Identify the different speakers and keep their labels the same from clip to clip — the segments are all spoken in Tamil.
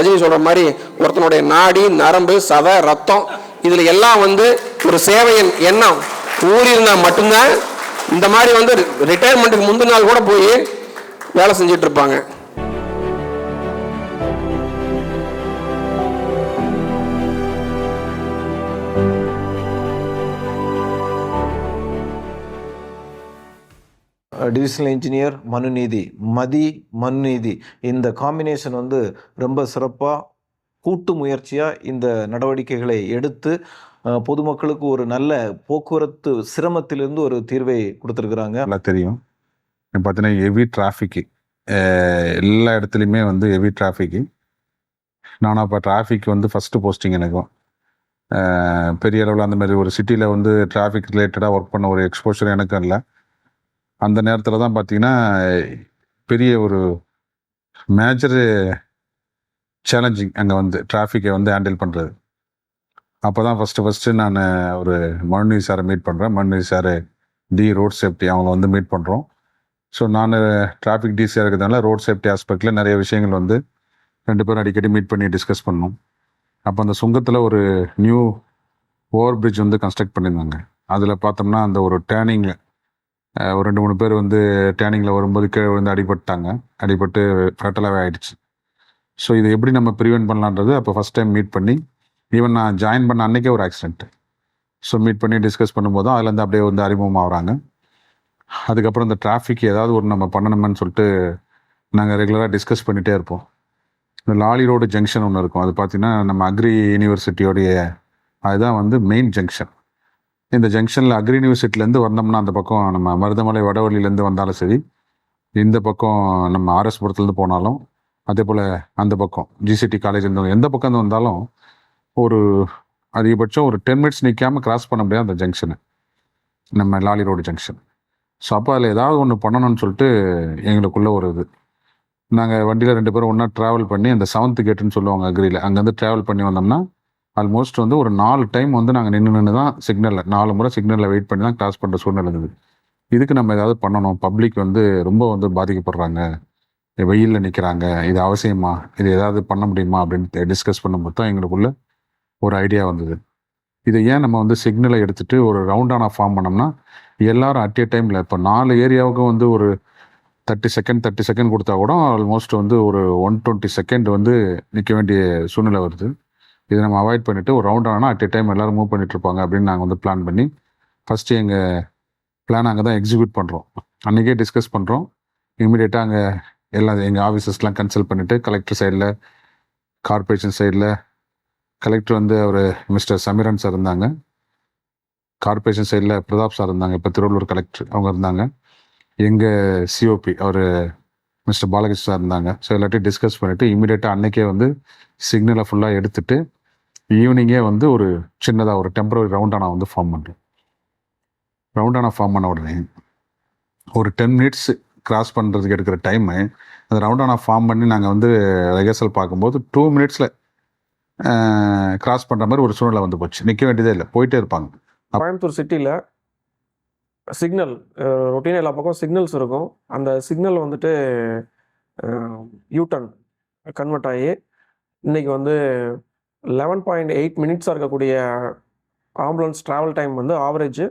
Speaker 1: ரஜினி சொல்ற மாதிரி ஒருத்தனுடைய நாடி நரம்பு சதை ரத்தம் இதுல எல்லாம் வந்து ஒரு சேவையின் எண்ணம் ஊறியிருந்தா மட்டும்தான் இந்த மாதிரி வந்து ரிட்டையர்மெண்ட்டுக்கு முந்தின நாள் கூட போய் வேலை செஞ்சுட்டு இருப்பாங்க.
Speaker 2: டிவிஷனல் இன்ஜினியர் மனுநீதி, மனுநீதி இந்த காம்பினேஷன் வந்து ரொம்ப சிறப்பாக கூட்டு முயற்சியாக இந்த நடவடிக்கைகளை எடுத்து பொதுமக்களுக்கு ஒரு நல்ல போக்குவரத்து சிரமத்திலிருந்து ஒரு தீர்வை கொடுத்துருக்குறாங்க.
Speaker 3: நல்லா தெரியும். பார்த்தீங்கன்னா ஹெவி டிராஃபிக்கு எல்லா இடத்துலையுமே வந்து ஹெவி டிராஃபிக்கு. நானும் அப்போ டிராஃபிக் வந்து ஃபஸ்ட்டு போஸ்டிங் எனக்கும் பெரிய அளவில் அந்த மாதிரி ஒரு சிட்டியில் வந்து டிராஃபிக் ரிலேட்டடாக ஒர்க் பண்ண ஒரு எக்ஸ்போஷர் எனக்கும் இல்லை. அந்த நேரத்தில் தான் பார்த்தீங்கன்னா பெரிய ஒரு மேஜர் சேலஞ்சிங் அங்கே வந்து டிராஃபிக்கை வந்து ஹேண்டில் பண்ணுறது. அப்போ தான் ஃபஸ்ட்டு நான் ஒரு மனுநீதி சாரை மீட் பண்ணுறேன். மனுநீதி சார் ரோட் சேஃப்டி அவங்கள வந்து மீட் பண்ணுறோம். ஸோ நான் டிராஃபிக் டிசியாக இருக்கிறதுனால ரோட் சேஃப்டி ஆஸ்பெக்டில் நிறைய விஷயங்கள் வந்து ரெண்டு பேரும் அடிக்கடி மீட் பண்ணி டிஸ்கஸ் பண்ணோம். அப்போ அந்த சுங்கத்தில் ஒரு நியூ ஓவர் பிரிட்ஜ் வந்து கன்ஸ்ட்ரக்ட் பண்ணியிருந்தாங்க. அதில் பார்த்தோம்னா அந்த ஒரு டேர்னிங்கில் ஒரு 2-3 பேர் வந்து டேர்னிங்கில் வரும்போது கீழே வந்து அடிபட்டு ஃபேட்டலாகவே ஆகிடுச்சு. ஸோ இதை எப்படி நம்ம ப்ரிவென்ட் பண்ணலான்றது அப்போ ஃபஸ்ட் டைம் மீட் பண்ணி, ஈவன் நான் ஜாயின் பண்ண அன்றைக்கே ஒரு ஆக்சிடென்ட். ஸோ மீட் பண்ணி டிஸ்கஸ் பண்ணும்போது தான் அதுலேருந்து அப்படியே வந்து அறிமுகம் ஆகிறாங்க. அதுக்கப்புறம் இந்த டிராஃபிக் ஏதாவது ஒரு நம்ம பண்ணணுமென்னு சொல்லிட்டு நாங்கள் ரெகுலராக டிஸ்கஸ் பண்ணிகிட்டே இருப்போம். இந்த லாலி ரோடு ஜங்ஷன் ஒன்று இருக்கும். அது பார்த்திங்கன்னா நம்ம அக்ரி யூனிவர்சிட்டியோடைய அதுதான் வந்து மெயின் ஜங்ஷன். இந்த ஜங்ஷனில் அக்ரி யூனிவர்சிட்டிலேருந்து வந்தோம்னா அந்த பக்கம் நம்ம மருதமலை வடவழியிலேருந்து வந்தாலும் சரி, இந்த பக்கம் நம்ம ஆர்எஸ்புரத்துலேருந்து போனாலும், அதே போல் அந்த பக்கம் ஜிசிடி காலேஜ் இருந்தவங்க எந்த பக்கம் வந்தாலும் ஒரு அதிகபட்சம் ஒரு 10 மினிட்ஸ் நிற்காமல் கிராஸ் பண்ண முடியாது அந்த ஜங்ஷனை, நம்ம லாலி ரோடு ஜங்ஷன். ஸோ அப்போ அதில் ஏதாவது ஒன்று பண்ணணும்னு சொல்லிட்டு எங்களுக்குள்ளே ஒரு இது, நாங்கள் வண்டியில் 2 பேரும் ஒன்றா ட்ராவல் பண்ணி அந்த 7th கேட்டுன்னு சொல்லுவாங்க அக்ரியில், அங்கேருந்து ட்ராவல் பண்ணி வந்தோம்னா ஆல்மோஸ்ட் வந்து ஒரு 4 டைம் வந்து நாங்கள் நின்று தான் சிக்னலில் 4 முறை சிக்னலில் வெயிட் பண்ணி தான் கிராஸ் பண்ணுற சூழ்நிலை இருந்தது. இதுக்கு நம்ம ஏதாவது பண்ணணும், பப்ளிக் வந்து ரொம்ப வந்து பாதிக்கப்படுறாங்க, வெயிலில் நிற்கிறாங்க, இது அவசியமா, இது ஏதாவது பண்ண முடியுமா அப்படின்னு டிஸ்கஸ் பண்ணும்போது தான் எங்களுக்குள்ள ஒரு ஐடியா வந்தது. இதை ஏன் நம்ம வந்து சிக்னலை எடுத்துகிட்டு ஒரு ரவுண்டான ஃபார்ம் பண்ணோம்னா எல்லாரும் அட் ஏ டைமில் இப்போ 4 ஏரியாவுக்கும் வந்து ஒரு 30 செகண்ட் கொடுத்தா கூட ஆல்மோஸ்ட் வந்து ஒரு 120 செகண்ட் வந்து நிற்க வேண்டிய சூழ்நிலை வருது. இதை நம்ம அவாய்ட் பண்ணிவிட்டு ஒரு ரவுண்ட் ஆனால் அட் ஏ டைம் எல்லோரும் மூவ் பண்ணிகிட்ருப்பாங்க அப்படின்னு நாங்கள் வந்து பிளான் பண்ணி ஃபஸ்ட்டு எங்கள் பிளான் அங்கே தான் எக்ஸிக்யூட் பண்ணுறோம். அன்றைக்கே டிஸ்கஸ் பண்ணுறோம். இமீடியட்டாக அங்கே எல்லாம் எங்கள் ஆஃபீஸர்ஸ்லாம் கன்சல்ட் பண்ணிவிட்டு கலெக்டர் சைடில், கார்பரேஷன் சைடில் கலெக்டர் வந்து அவர் மிஸ்டர் சமீரன் சார் இருந்தாங்க, கார்பரேஷன் சைடில் பிரதாப் சார் இருந்தாங்க, இப்போ திருவள்ளூர் கலெக்டர் அவங்க இருந்தாங்க, எங்கள் சிஓபி அவர் மிஸ்டர் பாலகிருஷ்ணன் சார் இருந்தாங்க. ஸோ எல்லாத்தையும் டிஸ்கஸ் பண்ணிவிட்டு இமீடியட்டாக அன்றைக்கே வந்து சிக்னலை ஃபுல்லாக எடுத்துகிட்டு ஈவினிங்கே வந்து ஒரு சின்னதாக ஒரு டெம்பரரி ரவுண்டானா வந்து ஃபார்ம் பண்ணுறோம். ரவுண்டானா ஃபார்ம் பண்ண உடனே ஒரு 10 மினிட்ஸ் கிராஸ் பண்ணுறதுக்கு எடுக்கிற டைமு அந்த ரவுண்டானா ஃபார்ம் பண்ணி நாங்கள் வந்து ரிஹர்சல் பார்க்கும்போது 2 மினிட்ஸில் கிராஸ் பண்ணுற மாதிரி ஒரு சூழ்நிலை வந்து போச்சு. நிற்க வேண்டியதே இல்லை, போயிட்டே இருப்பாங்க.
Speaker 4: கோயம்புத்தூர் சிட்டியில் சிக்னல் ரொட்டீன் எல்லா பக்கம் சிக்னல்ஸ் இருக்கும். அந்த சிக்னல் வந்துட்டு யூட்டன் கன்வெர்ட் ஆகி இன்றைக்கி வந்து 11.8 மினிட்ஸாக இருக்கக்கூடிய ஆம்புலன்ஸ் ட்ராவல் டைம் வந்து ஆவரேஜ்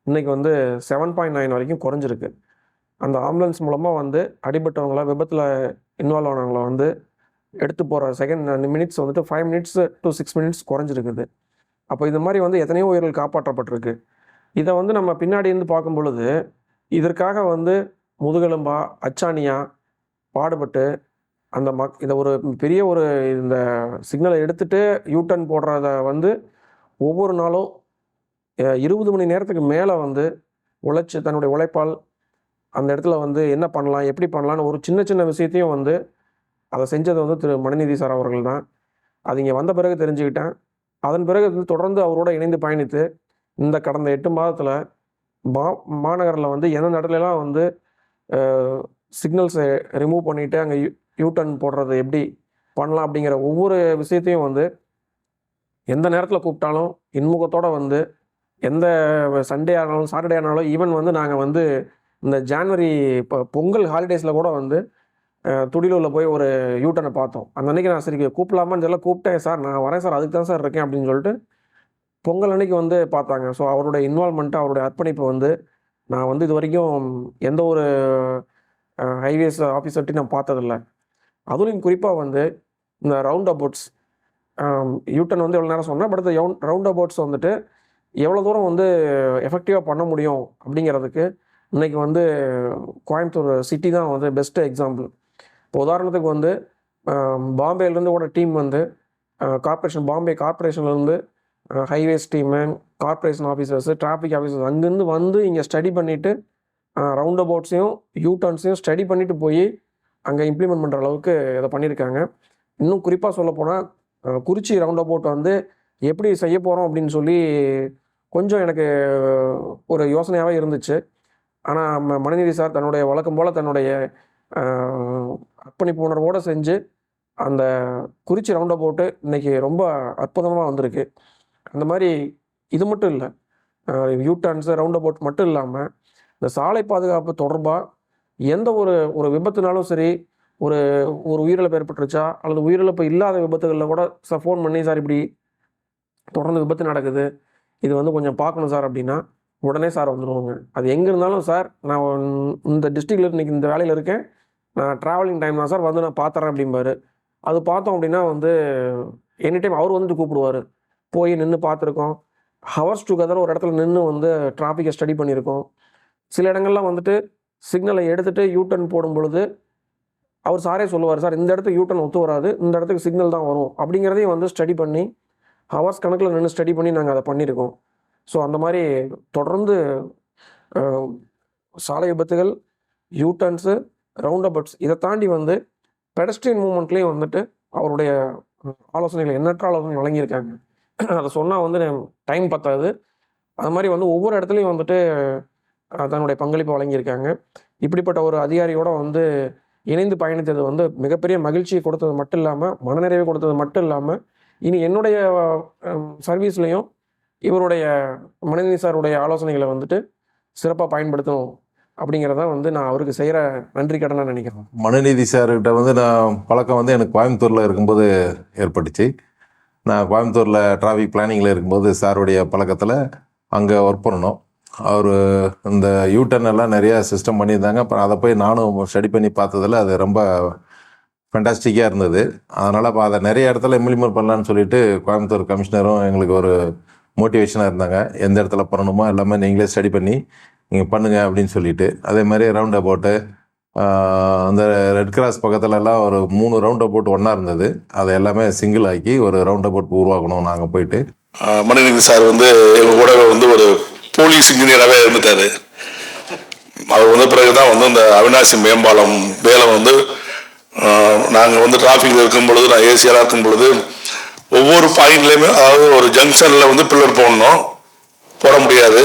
Speaker 4: இன்றைக்கி வந்து 7.9 வரைக்கும் குறைஞ்சிருக்கு. அந்த ஆம்புலன்ஸ் மூலமாக வந்து அடிபட்டவங்கள, விபத்தில் இன்வால்வ் ஆனவங்களை வந்து எடுத்து போகிற மினிட்ஸ் வந்துட்டு 5 மினிட்ஸ் to 6 மினிட்ஸ் குறைஞ்சிருக்குது. அப்போ இது மாதிரி வந்து எத்தனையோ உயிர்கள் காப்பாற்றப்பட்டிருக்கு. இதை வந்து நம்ம பின்னாடி இருந்து பார்க்கும் பொழுது இதற்காக வந்து முதுகெலும்பா அச்சாணியா பாடுபட்டு அந்த இதை ஒரு பெரிய ஒரு இந்த சிக்னலை எடுத்துகிட்டு யூட்டன் போடுறத வந்து ஒவ்வொரு நாளும் 20 மணி நேரத்துக்கு மேலே வந்து உழைச்சி தன்னுடைய உழைப்பால் அந்த இடத்துல வந்து என்ன பண்ணலாம், எப்படி பண்ணலான்னு ஒரு சின்ன விஷயத்தையும் வந்து அதை செஞ்சது வந்து திரு மனுநீதி சார் அவர்கள் தான். அது இங்கே வந்த பிறகு தெரிஞ்சுக்கிட்டேன். அதன் பிறகு தொடர்ந்து அவரோட இணைந்து பயணித்து இந்த கடந்த 8 மாதத்தில் மாநகரில் வந்து எந்த இடத்துலலாம் வந்து சிக்னல்ஸை ரிமூவ் பண்ணிவிட்டு அங்கே யூட்டன் போடுறது எப்படி பண்ணலாம் அப்படிங்கிற ஒவ்வொரு விஷயத்தையும் வந்து எந்த நேரத்தில் கூப்பிட்டாலும் இன்முகத்தோடு வந்து எந்த சண்டே ஆனாலும் சாட்டர்டே ஆனாலும் ஈவன் வந்து நாங்கள் வந்து இந்த ஜான்வரி இப்போ பொங்கல் ஹாலிடேஸில் கூட வந்து துடிலூரில் போய் ஒரு யூட்டனை பார்த்தோம். அந்த அன்றைக்கி நான் சரி கூப்பிடலாமான்னு தெரியல, கூப்பிட்டேன் சார் நான் வரேன் சார், அதுக்கு தான் சார் இருக்கேன் அப்படின்னு சொல்லிட்டு பொங்கல் அன்னைக்கு வந்து பார்த்தாங்க. ஸோ அவருடைய இன்வால்மெண்ட்டு, அவருடைய அர்ப்பணிப்பு வந்து நான் வந்து இது வரைக்கும் எந்த ஒரு ஹைவேஸ் ஆஃபீஸர்ட்டையும் நான் பார்த்ததில்ல. அதுலேயும் குறிப்பாக வந்து இந்த ரவுண்ட் அபவுட்ஸ் யூட்டன் வந்து எவ்வளோ நேரம் சொன்னேன், பட் இந்த ரவுண்ட் அபவுட்ஸ் வந்துட்டு எவ்வளோ தூரம் வந்து எஃபெக்டிவாக பண்ண முடியும் அப்படிங்கிறதுக்கு இன்றைக்கி வந்து கோயம்புத்தூர் சிட்டி தான் வந்து பெஸ்ட்டு எக்ஸாம்பிள். இப்போ உதாரணத்துக்கு வந்து பாம்பேலேருந்து கூட டீம் வந்து கார்ப்பரேஷன், பாம்பே கார்ப்பரேஷன்லேருந்து highways team, corporation officers, traffic officers அங்கேருந்து வந்து இங்கே ஸ்டடி பண்ணிவிட்டு ரவுண்ட் அபவுட்ஸையும் யூட்டர்ன்ஸையும் ஸ்டடி பண்ணிவிட்டு போய் அங்கே இம்ப்ளிமெண்ட் பண்ணுற அளவுக்கு இதை பண்ணியிருக்காங்க. இன்னும் குறிப்பாக சொல்லப்போனால் குறிச்சி ரவுண்ட் அபவுட் வந்து எப்படி செய்ய போகிறோம் அப்படின்னு சொல்லி கொஞ்சம் எனக்கு ஒரு யோசனையாகவே இருந்துச்சு. ஆனால் மனுநீதி சார் தன்னுடைய வழக்கம் போல் தன்னுடைய அர்ப்பணிப்பு உணர்வோடு செஞ்சு அந்த குறிச்சி ரவுண்ட் அபவுட்டு இன்றைக்கி ரொம்ப அற்புதமாக வந்திருக்கு. அந்த மாதிரி இது மட்டும் இல்லை, யூட்டர்ன்ஸு ரவுண்ட் அபவுட் மட்டும் இல்லாமல் இந்த சாலை பாதுகாப்பு தொடர்பாக எந்த ஒரு விபத்துனாலும் சரி, ஒரு உயிரிழப்பு ஏற்பட்டுருச்சா அல்லது உயிரிழப்பு இல்லாத விபத்துகளில் கூட ஃபோன் பண்ணி சார் இப்படி தொடர்ந்து விபத்து நடக்குது, இது வந்து கொஞ்சம் பார்க்கணும் சார் அப்படின்னா உடனே சார் வந்துடுவாங்க. அது எங்கே இருந்தாலும் சார் நான் இந்த டிஸ்ட்ரிக்டில் இன்றைக்கி இந்த வேலையில் இருக்கேன், நான் ட்ராவலிங் டைம் தான் சார் வந்து நான் பார்த்துறேன் அப்படிம்பாரு. அது பார்த்தோம் அப்படின்னா வந்து எனி டைம் அவர் வந்துட்டு கூப்பிடுவார். போய் நின்று பார்த்துருக்கோம். ஹவர்ஸ் டுகெதர் ஒரு இடத்துல நின்று வந்து டிராஃபிக்கை ஸ்டடி பண்ணியிருக்கோம். சில இடங்கள்லாம் வந்துட்டு சிக்னலை எடுத்துகிட்டு யூட்டர்ன் போடும் பொழுது அவர் சாரே சொல்லுவார், சார் இந்த இடத்துக்கு யூட்டர்ன் ஒத்து வராது, இந்த இடத்துக்கு சிக்னல் தான் வரும் அப்படிங்கிறதையும் வந்து ஸ்டடி பண்ணி ஹவர்ஸ் கணக்கில் நின்று ஸ்டடி பண்ணி நாங்கள் அதை பண்ணியிருக்கோம். ஸோ அந்த மாதிரி தொடர்ந்து சாலை விபத்துகள், யூட்டர்ன்ஸு, ரவுண்ட் அபவுட்ஸ் இதை தாண்டி வந்து பெடஸ்ட்ரியன் மூவ்மெண்ட்லேயும் வந்துட்டு அவருடைய ஆலோசனைகள் எண்ணற்ற ஆலோசனைகள் வழங்கியிருக்காங்க. அதை சொன்னால் வந்து டைம் பத்தாது. அது மாதிரி வந்து ஒவ்வொரு இடத்துலையும் வந்துட்டு தன்னுடைய பங்களிப்பை வழங்கியிருக்காங்க. இப்படிப்பட்ட ஒரு அதிகாரியோடு வந்து இணைந்து பயணித்தது வந்து மிகப்பெரிய மகிழ்ச்சியை கொடுத்தது மட்டும் இல்லாமல், மனநிறைவை கொடுத்தது மட்டும் இல்லாமல், இனி என்னுடைய சர்வீஸ்லேயும் இவருடைய மனுநீதி சாருடைய ஆலோசனைகளை வந்துட்டு சிறப்பாக பயன்படுத்தணும் அப்படிங்கிறத வந்து நான் அவருக்கு செய்கிற நன்றி கடனாக நினைக்கிறேன்.
Speaker 5: மனுநீதி சார்கிட்ட வந்து நான் பழக்கம் வந்து எனக்கு கோயம்புத்தூரில் இருக்கும்போது ஏற்பட்டுச்சு. நான் கோயம்புத்தூரில் டிராஃபிக் பிளானிங்கில் இருக்கும்போது சாருடைய பழக்கத்தில் அங்கே ஒர்க் பண்ணணும். அவர் இந்த யூட்டர்ன் எல்லாம் நிறையா சிஸ்டம் பண்ணியிருந்தாங்க. அப்புறம் அதை போய் நானும் ஸ்டடி பண்ணி பார்த்ததில் அது ரொம்ப ஃபென்டாஸ்டிக்காக இருந்தது. அதனால் இப்போ அதை நிறைய இடத்துல இம்ப்ளிமெண்ட் பண்ணலான்னு சொல்லிட்டு கோயம்புத்தூர் கமிஷனரும் எங்களுக்கு ஒரு மோட்டிவேஷனாக இருந்தாங்க. எந்த இடத்துல பண்ணணுமோ எல்லாமே நீங்களே ஸ்டடி பண்ணி நீங்கள் பண்ணுங்கள் அப்படின்னு சொல்லிட்டு. அதே மாதிரி ரவுண்ட் அபவுட்டு அந்த ரெட் கிராஸ் பக்கத்துலலாம் ஒரு 3 ரவுண்ட் அபவுட் ஒன்றா இருந்தது. அதை எல்லாமே சிங்கிள் ஆக்கி ஒரு ரவுண்ட் அபவுட் உருவாக்கணும் நாங்கள் போயிட்டு.
Speaker 6: மனுநீதி சார் வந்து எங்கள் கூட வந்து ஒரு போலீஸ் இன்ஜினியராகவே இருந்துட்டார். அவர் வந்த பிறகு தான் வந்து இந்த அவினாசி மேம்பாலம் வேலை வந்து நாங்கள் வந்து டிராஃபிக்கில் இருக்கும் பொழுது, நான் ஏசியராக இருக்கும் பொழுது ஒவ்வொரு பாயிண்ட்லேயுமே, அதாவது ஒரு ஜங்ஷனில் வந்து பில்லர் போட முடியாது,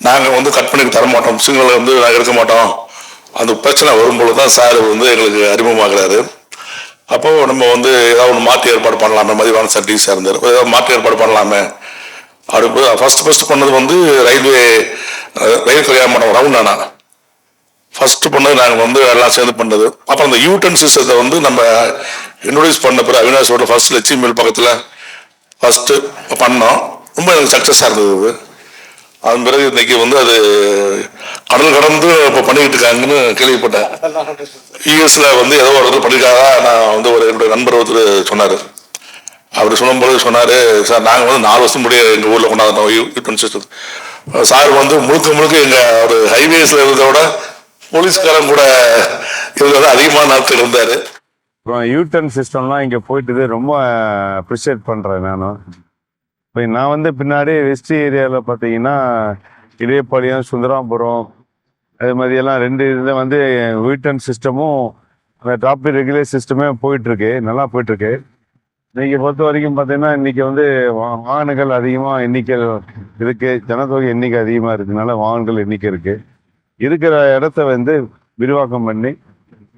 Speaker 6: நாங்கள் வந்து கட் பண்ணி தர மாட்டோம், சிக்னலை வந்து நாங்கள் எடுக்க மாட்டோம். அந்த பிரச்சனை வரும்பொழுது தான் சார் வந்து எங்களுக்கு அறிமுகமாகிறாரு. அப்போது நம்ம வந்து ஏதாவது ஒன்று மாற்றி ஏற்பாடு பண்ணலாமே, மதிவான சார் டிசியாக இருந்தார், ஏதாவது மாற்றி ஏற்பாடு பண்ணலாமே அப்படி ஃபஸ்ட்டு பண்ணது வந்து ரயில் கல்யாணம் பண்ண ரவுண்டானா ஃபஸ்ட்டு பண்ணது நாங்கள் வந்து எல்லாம் சேர்ந்து பண்ணது. அப்புறம் அந்த யூட்டன் சிஸ்டத்தை வந்து நம்ம இன்ட்ரோடியூஸ் பண்ண பிறகு அவினாஷ் ரோட்டில் ஃபஸ்ட்டு லட்சுமி மில் பக்கத்தில் ஃபஸ்ட்டு பண்ணோம். ரொம்ப எனக்கு சக்ஸஸாக இருந்தது. அதன் பிறகு இன்னைக்கு வந்து அது கடல் கடந்து இப்போ பண்ணிக்கிட்டு இருக்காங்கன்னு கேள்விப்பட்டேன். யூஎஸ்ல வந்து ஏதோ ஒரு இடத்துல பண்ணியிருக்காங்க. நான் வந்து என்னுடைய நண்பர் ஒருத்தர் சொன்னார். அவர் சொல்லும்போது சொன்னார், சார் நாங்கள் வந்து 4 வருஷம் முடிய எங்கள் ஊரில் கொண்டாந்தோம் யூட்டன் சிஸ்டம். சார் வந்து முழுக்க எங்கள் ஒரு ஹைவேஸில் இருந்ததை விட போலீஸ்காரன் கூட இதில் தான் அதிகமான நாட்கள் இருந்தார்.
Speaker 7: அப்புறம் யூட்டன் சிஸ்டம்லாம் இங்கே போயிட்டு ரொம்ப அப்ரிஷியேட் பண்ணுறேன். நான் வந்து பின்னாடி வெஸ்ட் ஏரியாவில் பார்த்தீங்கன்னா இடையப்பாளையம், சுந்தராபுரம் அது மாதிரியெல்லாம் 2 இதில் வந்து யூட்டன் சிஸ்டமும் அந்த டிராஃபிக் ரெகுலேட் சிஸ்டமே போயிட்டுருக்கு, நல்லா போயிட்டுருக்கு. இன்னைக்கு பொறுத்த வரைக்கும் பார்த்தீங்கன்னா இன்றைக்கி வந்து வாகனங்கள் அதிகமாக எண்ணிக்கை இருக்குது, ஜனத்தொகை எண்ணிக்கை அதிகமாக இருக்கிறதுனால வாகனங்கள் எண்ணிக்கை இருக்குது. இருக்கிற இடத்த வந்து விரிவாக்கம் பண்ணி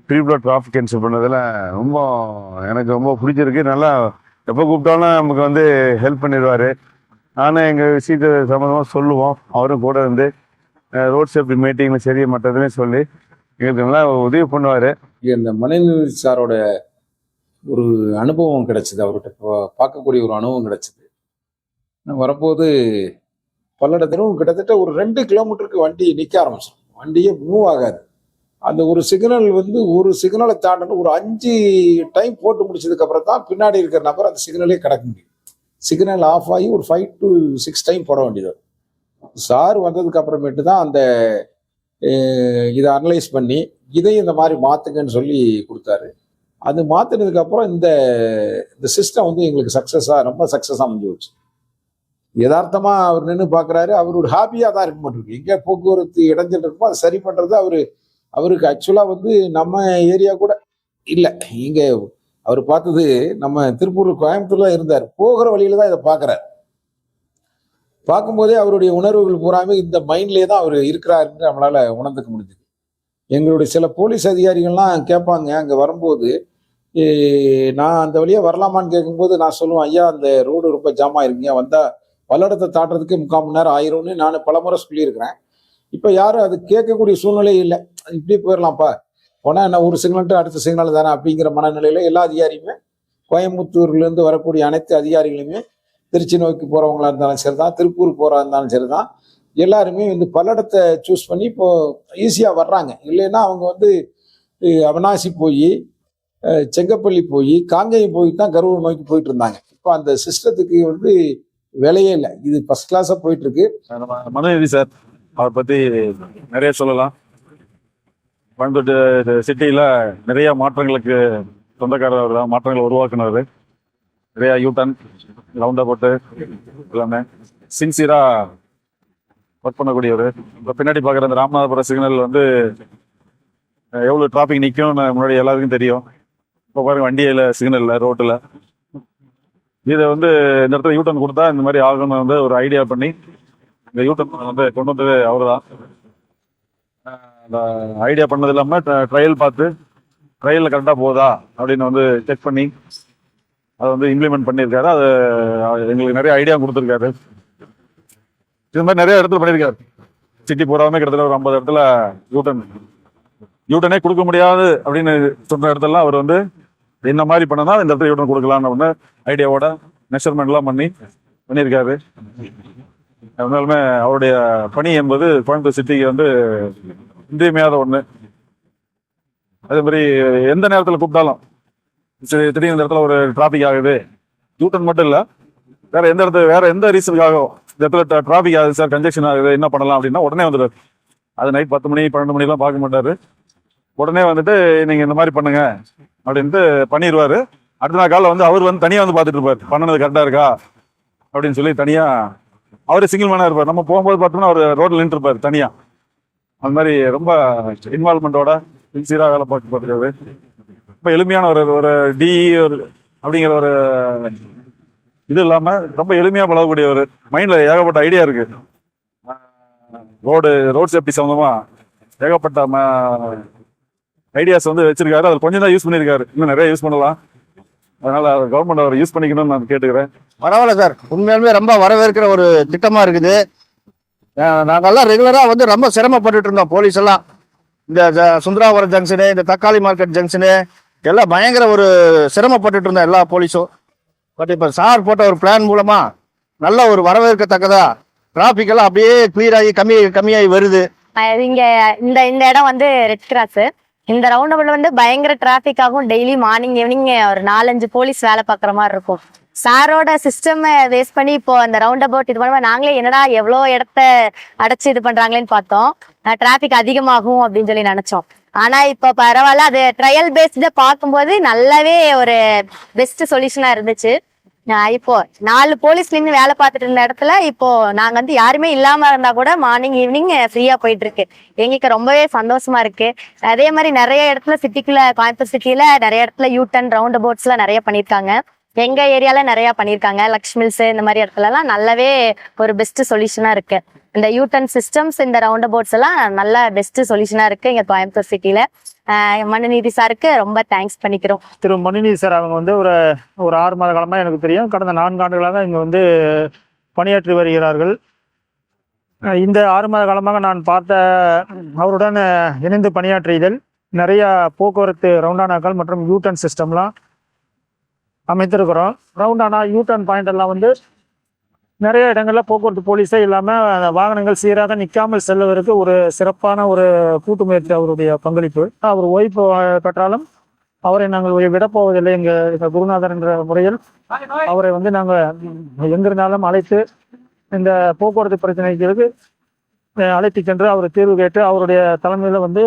Speaker 7: ப்ரீப்ளோ டிராஃபிக் கேன்சல் பண்ணதில் எனக்கு ரொம்ப பிடிச்சிருக்கு. நல்லா எப்போ கூப்பிட்டாலும் நமக்கு வந்து ஹெல்ப் பண்ணிடுவார். நானும் எங்கள் விஷயத்தை சம்மந்தமாக சொல்லுவோம், அவரும் கூட இருந்து ரோட் சேஃப்டி மீட்டிங்கில் சரி மற்றதுமே சொல்லி எங்களுக்கு நல்லா உதவி பண்ணுவார்.
Speaker 8: இந்த மனுநீதி சாரோட ஒரு அனுபவம் கிடைச்சிது, அவர்கிட்ட பார்க்கக்கூடிய ஒரு அனுபவம் கிடைச்சிது. நான் வரும்போது பல்லடத்திலும் கிட்டத்தட்ட ஒரு 2 கிலோமீட்டருக்கு வண்டி நிற்க ஆரம்பிச்சிடும், வண்டியே மூவ் ஆகாது. அந்த ஒரு சிக்னல் வந்து ஒரு சிக்னலை தாண்டணும், ஒரு 5 டைம் போட்டு முடிச்சதுக்கு அப்புறம் தான் பின்னாடி இருக்கிற நபர் அந்த சிக்னலே கடக்க முடியும். சிக்னல் ஆஃப் ஆகி ஒரு 5 to 6 டைம் போட வேண்டியது. சார் வந்ததுக்கு அப்புறமேட்டு தான் அந்த இதை அனலைஸ் பண்ணி இதையும் இந்த மாதிரி மாற்றுங்கன்னு சொல்லி கொடுத்தாரு. அது மாற்றினதுக்கு அப்புறம் இந்த சிஸ்டம் வந்து எங்களுக்கு ரொம்ப சக்ஸஸாக முடிஞ்சு வச்சு. யதார்த்தமாக அவர் நின்று பார்க்குறாரு, அவர் ஒரு ஹாப்பியாக தான் இருக்க மாட்டிருக்கு. எங்கே போக்குவரத்து இடைஞ்சல் இருக்குமோ அதை சரி பண்ணுறது அவருக்கு ஆக்சுவலாக வந்து நம்ம ஏரியா கூட இல்லை. இங்கே அவர் பார்த்தது நம்ம திருப்பூர் கோயம்புத்தூர்ல இருந்தார், போகிற வழியில தான் இதை பார்க்குறாரு. பார்க்கும்போதே அவருடைய உணர்வுகள் பூராமே இந்த மைண்ட்லேயே தான் அவர் இருக்கிறாருன்னு நம்மளால் உணர்ந்துக்க முடிஞ்சுது. எங்களுடைய சில போலீஸ் அதிகாரிகள்லாம் கேட்பாங்க அங்கே வரும்போது, நான் அந்த வழியாக வரலாமான்னு கேட்கும்போது நான் சொல்லுவேன், ஐயா அந்த ரோடு ரொம்ப ஜாமாக இருக்குங்க, வந்தால் பல்லடத்தை தாட்டுறதுக்கு 3/4 மணி நேரம் ஆயிரும்னு நான் பலமுறை சொல்லியிருக்கிறேன். இப்போ யாரும் அது கேட்கக்கூடிய சூழ்நிலையே இல்லை. இப்படி போயிடலாம்ப்பா, போனால் என்ன ஒரு சிக்னல் அடுத்த சிக்னல் தானே அப்படிங்கிற மனநிலையில் எல்லா அதிகாரியுமே, கோயம்புத்தூர்லேருந்து வரக்கூடிய அனைத்து அதிகாரிகளுமே, திருச்சி நோக்கி போகிறவங்களா இருந்தாலும் சரி தான், திருப்பூர் போகிறா இருந்தாலும் சரி தான், எல்லாருமே வந்து பல்லடத்தை சூஸ் பண்ணி இப்போ ஈஸியாக வர்றாங்க. இல்லைன்னா அவங்க வந்து அவனாசி போய், செங்கப்பள்ளி போய், காங்கேயம் போய் தான் கரூர் நோக்கி போயிட்டு இருந்தாங்க. இப்போ அந்த சிஸ்டத்துக்கு வந்து வேலையே இல்லை, இது ஃபர்ஸ்ட் கிளாஸாக போயிட்டு இருக்கு.
Speaker 7: நம்ம மனுநீதி சார் அவர் பற்றி நிறைய சொல்லலாம். கோயம்புத்தூர் சிட்டியில் நிறைய மாற்றங்களுக்கு சொந்தக்காரர் தான், மாற்றங்களை உருவாக்குனவர். நிறைய யூட்டன் ரவுண்டா போட்டு எல்லாமே சின்சியராக ஒர்க் பண்ணக்கூடியவர். இப்போ பின்னாடி பார்க்குற அந்த ராமநாதபுரம் சிக்னல் வந்து எவ்வளோ டிராஃபிக் நிற்கும்னு முன்னாடி எல்லாருக்கும் தெரியும். இப்போ பாருங்க வண்டியில் சிக்னலில் ரோட்டில் இதை வந்து இந்த இடத்துல யூட்டன் கொடுத்தா இந்த மாதிரி ஆகணும்னு வந்து ஒரு ஐடியா பண்ணி இந்த யூட்டன் வந்து கொண்டு வந்தது அவர் தான். அந்த ஐடியா பண்ணது இல்லாமல் ட்ரையல் பார்த்து ட்ரையலில் கரெக்டாக போகுதா அப்படின்னு வந்து செக் பண்ணி அதை வந்து இம்ப்ளிமெண்ட் பண்ணியிருக்காரு. அது எங்களுக்கு நிறைய ஐடியா கொடுத்துருக்காரு. இது மாதிரி நிறைய இடத்துல பண்ணியிருக்காரு. சிட்டி பூராமே கிட்டத்தட்ட ஒரு 50 இடத்துல யூட்டனே கொடுக்க முடியாது அப்படின்னு சொன்ன இடத்துலலாம் அவர் வந்து என்ன மாதிரி பண்ணனா இந்த இடத்துல யூட்டன் கொடுக்கலான்னு ஒன்று ஐடியாவோட மெஷர்மெண்ட்லாம் பண்ணியிருக்காரு. அதனாலுமே அவருடைய பணி என்பது கோயம்புத்தூர் சிட்டிக்கு வந்து இன்றியமையாத ஒன்று. அதே மாதிரி எந்த நேரத்தில் கூப்பிட்டாலும், சரி திடீர்னு இந்த இடத்துல ஒரு டிராஃபிக் ஆகுது, யூட்டன் மட்டும் இல்லை, வேற எந்த ரீசனுக்காகவும் இந்த இடத்துல டிராஃபிக் ஆகுது சார், கன்ஜெக்ஷன் ஆகுது, என்ன பண்ணலாம் அப்படின்னா உடனே வந்துடுவார். அது நைட் 10 மணி 12 மணிலாம் பார்க்க மாட்டாரு. உடனே வந்துட்டு நீங்கள் இந்த மாதிரி பண்ணுங்க அப்படின்ட்டு பண்ணிடுவார். அடுத்த நாள் காலையில் வந்து அவர் வந்து தனியாக வந்து பார்த்துட்டு இருப்பார், பண்ணது கரெக்டாக இருக்கா அப்படின்னு சொல்லி தனியாக அவரே சிங்கிள் மேனாக இருப்பார். நம்ம போகும்போது பார்த்தோம்னா அவர் ரோட்டில் நின்று இருப்பார் தனியாக. அந்த மாதிரி ரொம்ப இன்வால்மெண்ட்டோட சின்சியராக வேலை பார்த்துருக்காரு. ரொம்ப எளிமையான ஒரு டிஇ அப்படிங்கிற ஒரு இது இல்லாமல் ரொம்ப எளிமையாக பழகக்கூடிய ஒரு மைண்டில் ஏகப்பட்ட ஐடியா இருக்கு. ரோட் சேஃப்டி சம்மந்தமாக ஏகப்பட்ட ஐடியாஸ் வந்து வச்சிருக்காரு. அதில் கொஞ்சம் தான் யூஸ் பண்ணியிருக்காரு, இன்னும் நிறைய யூஸ் பண்ணலாம். அதனால கவர்மெண்ட் அவர் யூஸ் பண்ணிக்கணும்னு நான் கேட்டுக்கிறேன்.
Speaker 9: பரவாயில்ல சார், உண்மையாலுமே ரொம்ப வரவேற்கிற ஒரு திட்டமா இருக்குது. நாங்கெல்லாம் ரெகுலரா வந்து ரொம்ப சிரமப்பட்டுட்டு இருந்தோம். போலீஸ் எல்லாம் இந்த சுந்தராபுரம் ஜங்ஷனு, இந்த தக்காளி மார்க்கெட் ஜங்ஷனு எல்லாம் பயங்கர ஒரு சிரமப்பட்டுட்டு இருந்தோம் எல்லா போலீஸும். பட் இப்போ சார் போட்ட ஒரு பிளான் மூலமா நல்ல ஒரு வரவேற்கத்தக்கதா டிராபிக் எல்லாம் அப்படியே கிளியர் ஆகி கம்மியாகி வருது.
Speaker 10: இங்க இந்த இடம் வந்து ரெட் கிராஸ். இந்த ரவுண்டபிள் வந்து பயங்கர டிராபிக் ஆகும். டெய்லி மார்னிங் ஈவினிங் ஒரு 4-5 போலீஸ் வேலை பார்க்குற மாதிரி இருக்கும். சாரோட சிஸ்டம் வேஸ்ட் பண்ணி இப்போ அந்த ரவுண்ட் அபவுட் இது பண்ணுவோம். நாங்களே என்னடா எவ்வளோ இடத்த அடைச்சு இது பண்றாங்களேன்னு பார்த்தோம். டிராபிக் அதிகமாகும் அப்படின்னு சொல்லி நினைச்சோம். ஆனா இப்ப பரவாயில்ல, அது ட்ரையல் பேஸ்ட பார்க்கும்போது நல்லாவே ஒரு பெஸ்ட் சொல்யூஷனா இருந்துச்சு. இப்போ 4 போலீஸ் நின்று வேலை பார்த்துட்டு இருந்த இடத்துல இப்போ நாங்க வந்து யாருமே இல்லாம இருந்தா கூட மார்னிங் ஈவினிங் ஃப்ரீயா போயிட்டு இருக்கு. எங்களுக்கு ரொம்பவே சந்தோஷமா இருக்கு. அதே மாதிரி நிறைய இடத்துல சிட்டிக்குள்ள, கோயம்புத்தூர் சிட்டில நிறைய இடத்துல யூட்டன் ரவுண்ட் அபவுட்ஸ் எல்லாம் நிறைய பண்ணிருக்காங்க. எங்க ஏரியால நிறைய பண்ணிருக்காங்க. லக்ஷ்மில்ஸ் இந்த மாதிரி இடத்துல எல்லாம் நல்லாவே ஒரு பெஸ்ட் சொல்யூஷனா இருக்கு. இந்த யூட்டன் சிஸ்டம்ஸ், இந்த ரவுண்ட் அபவுட்ஸ் எல்லாம் நல்ல பெஸ்ட் சொல்யூஷனா இருக்கு இங்க கோயம்புத்தூர் சிட்டில. மனுநீதி சாருக்கு ரொம்ப தேங்க்ஸ் பண்ணிக்கிறோம்.
Speaker 11: திரு மனுநீதி சார் அவங்க வந்து ஒரு 6 மாத காலமாக எனக்கு தெரியும். கடந்த 4 ஆண்டுகளாக இங்கே வந்து பணியாற்றி வருகிறார்கள். இந்த 6 மாத காலமாக நான் பார்த்த அவருடன் இணைந்து பணியாற்றியதில் நிறைய போக்குவரத்து ரவுண்டானாக்கள் மற்றும் யூட்டர்ன் சிஸ்டம்லாம் அமைத்திருக்கிறோம். ரவுண்டானா யூட்டர்ன் பாயிண்ட் எல்லாம் வந்து நிறைய இடங்களில் போக்குவரத்து போலீஸே இல்லாமல் வாகனங்கள் சீராக நிற்காமல் செல்வதற்கு ஒரு சிறப்பான ஒரு கூட்டு முயற்சி அவருடைய பங்களிப்பு. அவர் ஓய்வு பெற்றாலும் அவரை நாங்கள் விடப்போவதில்லை. எங்கள் குருநாதர் என்ற முறையில் அவரை வந்து நாங்கள் எங்கிருந்தாலும் அழைத்து இந்த போக்குவரத்து பிரச்சனைகளுக்கு அழைத்து சென்று அவர் தீர்வு கேட்டு அவருடைய தலைமையில் வந்து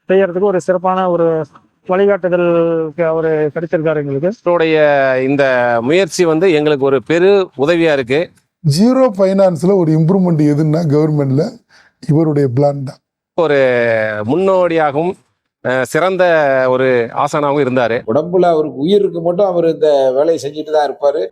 Speaker 11: செய்யறதுக்கு ஒரு சிறப்பான ஒரு வழிகாட்டுதல் அவர் கிடைச்சிருக்காரு எங்களுக்கு.
Speaker 1: அவருடைய இந்த முயற்சி வந்து எங்களுக்கு ஒரு பெரு உதவியா இருக்கு.
Speaker 12: ஜீரோ ஃபைனான்ஸில் ஒரு இம்ப்ரூவ்மெண்ட் எதுன்னா கவர்மெண்ட்ல இவருடைய பிளான் தான்.
Speaker 1: ஒரு முன்னோடியாகவும் சிறந்த ஒரு ஆசானாகவும் இருந்தாரு.
Speaker 8: உடம்புல அவருக்கு உயிருக்கு மட்டும் அவர் இந்த வேலையை செஞ்சுட்டு தான் இருப்பாரு.